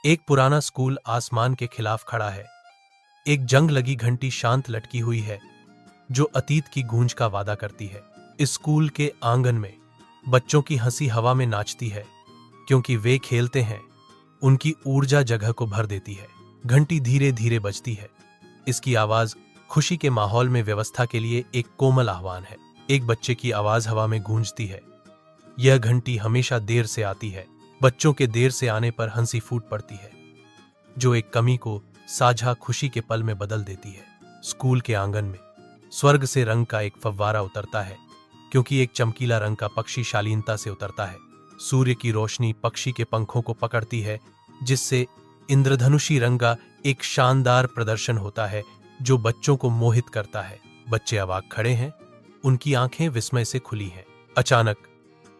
एक पुराना स्कूल आसमान के खिलाफ खड़ा है। एक जंग लगी घंटी शांत लटकी हुई है, जो अतीत की गूंज का वादा करती है। इस स्कूल के आंगन में बच्चों की हंसी हवा में नाचती है, क्योंकि वे खेलते हैं। उनकी ऊर्जा जगह को भर देती है। घंटी धीरे धीरे बजती है। इसकी आवाज खुशी के माहौल में व्यवस्था के लिए एक कोमल आह्वान है। एक बच्चे की आवाज हवा में गूंजती है। यह घंटी हमेशा देर से आती है। बच्चों के देर से आने पर हंसी फूट पड़ती है, जो एक कमी को साझा खुशी के पल में बदल देती है। स्कूल के आंगन में स्वर्ग से रंग का एक फव्वारा उतरता है, क्योंकि एक चमकीला रंग का पक्षी शालीनता से उतरता है। सूर्य की रोशनी पक्षी के पंखों को पकड़ती है, जिससे इंद्रधनुषी रंग का एक शानदार प्रदर्शन होता है, जो बच्चों को मोहित करता है। बच्चे अवाक खड़े हैं, उनकी आंखें विस्मय से खुली हैं। अचानक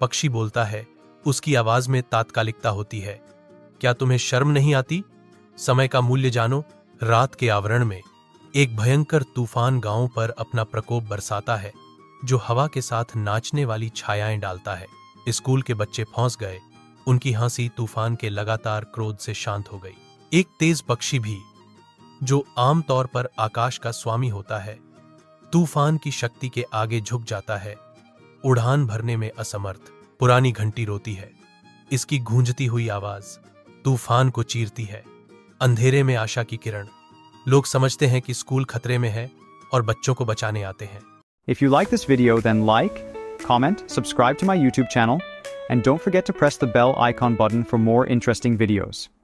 पक्षी बोलता है। उसकी आवाज में तात्कालिकता होती है। क्या तुम्हें शर्म नहीं आती? समय का मूल्य जानो। रात के आवरण में एक भयंकर तूफान गांव पर अपना प्रकोप बरसाता है, जो हवा के साथ नाचने वाली छायाएं डालता है। स्कूल के बच्चे फंस गए। उनकी हंसी तूफान के लगातार क्रोध से शांत हो गई। एक तेज पक्षी भी, जो आमतौर पर आकाश का स्वामी होता है, तूफान की शक्ति के आगे झुक जाता है, उड़ान भरने में असमर्थ। पुरानी घंटी रोती है। इसकी गूंजती हुई आवाज तूफान को चीरती है। अंधेरे में आशा की किरण। लोग समझते हैं कि स्कूल खतरे में है और बच्चों को बचाने आते हैं। If you like this video, then like, comment, subscribe to my YouTube channel, and don't forget to press the bell icon button for more interesting videos.